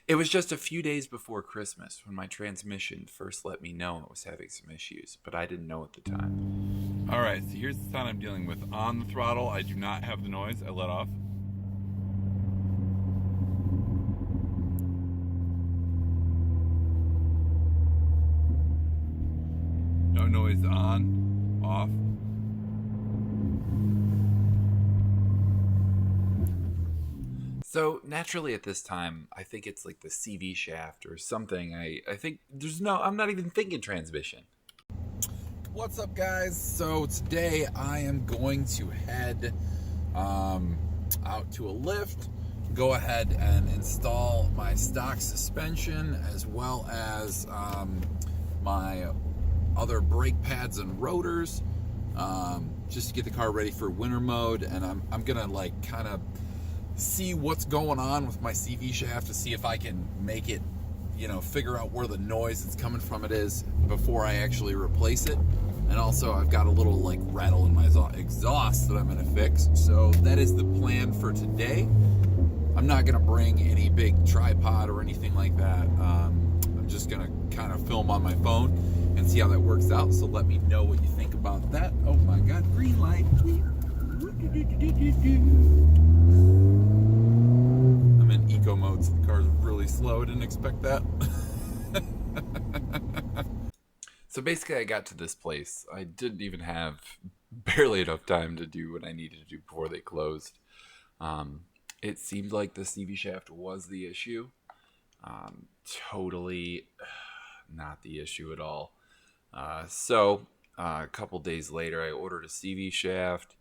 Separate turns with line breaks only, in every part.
It was just a few days before Christmas when my transmission first let me know it was having some issues, but I didn't know at the time.
All right, so here's the sound I'm dealing with. On the throttle, I do not have the noise. I let off. No noise on, off.
So naturally at this time, I think it's like the CV shaft or something. I think I'm not even thinking transmission.
What's up, guys? So today I am going to head out to a lift, go ahead and install my stock suspension as well as my other brake pads and rotors, just to get the car ready for winter mode. And I'm gonna like kind of see what's going on with my CV shaft to see if I can make it, figure out where the noise that's coming from it is before I actually replace it. And also I've got a little like rattle in my exhaust that I'm gonna fix. So that is the plan for today. I'm not gonna bring any big tripod or anything like that. I'm just gonna kind of film on my phone and see how that works out. So let me know what you think about that. Oh my God, green light. I'm in eco mode, so the car's really slow. I didn't expect that.
So basically I got to this place. I didn't even have barely enough time to do what I needed to do before they closed. It seemed like the CV shaft was the issue. Totally not the issue at all. So a couple days later, I ordered a CV shaft.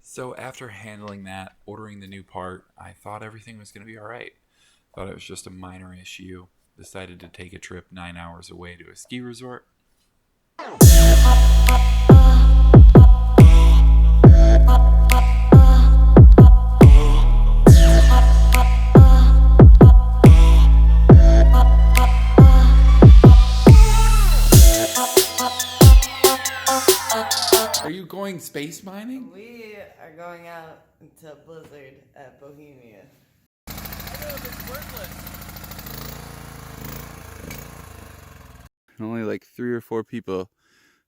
So after handling that, ordering the new part, I thought everything was going to be all right. Thought it was just a minor issue. Decided to take a trip 9 hours away to a ski resort.
Are you going space mining?
We are going out into Blizzard at Bohemia.
I know, it's worthless. Only like 3 or 4 people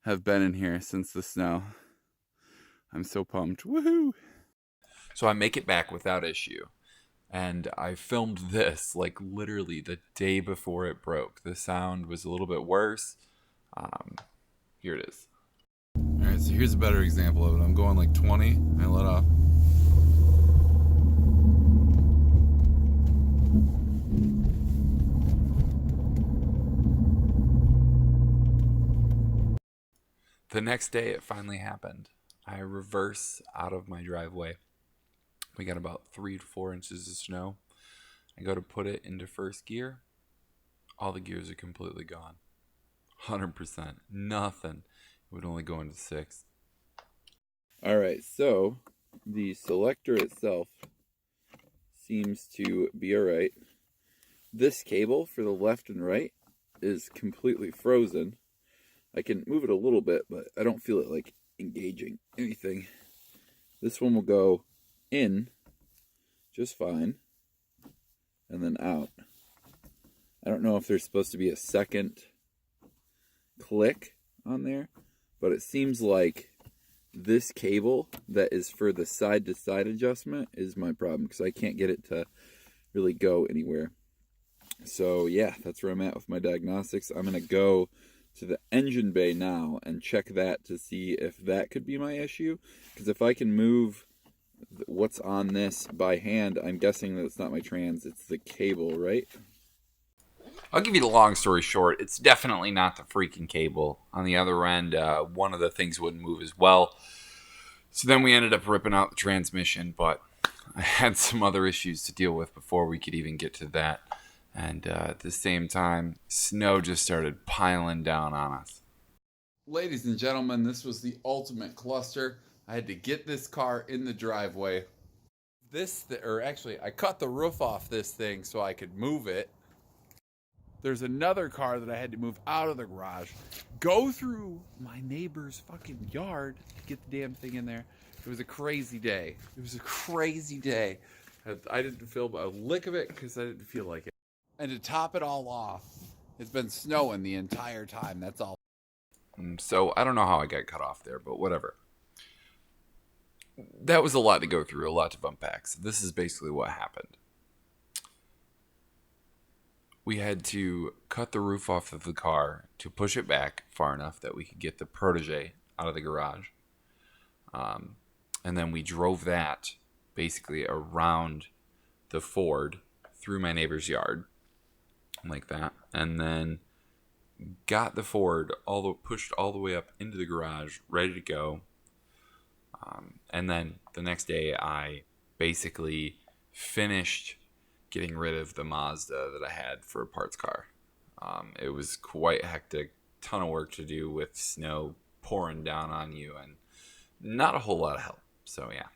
have been in here since the snow. I'm so pumped. Woohoo!
So I make it back without issue. And I filmed this like literally the day before it broke. The sound was a little bit worse. Here it is.
Alright, so here's a better example of it. I'm going like 20, I let off.
The next day it finally happened. I reverse out of my driveway. We got about 3 to 4 inches of snow. I go to put it into first gear. All the gears are completely gone. 100%. Nothing. It would only go into 6.
Alright, so the selector itself seems to be alright. This cable for the left and right is completely frozen. I can move it a little bit, but I don't feel it like engaging anything. This one will go in just fine and then out. I don't know if there's supposed to be a second click on there, but it seems like this cable that is for the side-to-side adjustment is my problem because I can't get it to really go anywhere. So yeah, that's where I'm at with my diagnostics. I'm going to go to the engine bay now and check that to see if that could be my issue. Because if I can move what's on this by hand, I'm guessing that it's not my trans, it's the cable, right?
I'll give you the long story short. It's definitely not the freaking cable. On the other end, one of the things wouldn't move as well. So then we ended up ripping out the transmission, but I had some other issues to deal with before we could even get to that. And at the same time, snow just started piling down on us.
Ladies and gentlemen, this was the ultimate cluster. I had to get this car in the driveway. I cut the roof off this thing so I could move it. There's another car that I had to move out of the garage, go through my neighbor's fucking yard to get the damn thing in there. It was a crazy day. It was a crazy day. I didn't film a lick of it because I didn't feel like it. And to top it all off, it's been snowing the entire time. That's all.
So I don't know how I got cut off there, but whatever. That was a lot to go through, a lot to unpack. So this is basically what happened. We had to cut the roof off of the car to push it back far enough that we could get the Protege out of the garage. And then we drove that basically around the Ford through my neighbor's yard like that. And then got the Ford pushed all the way up into the garage, ready to go. And then the next day I basically finished getting rid of the Mazda that I had for a parts car. It was quite hectic, ton of work to do with snow pouring down on you and not a whole lot of help. So yeah,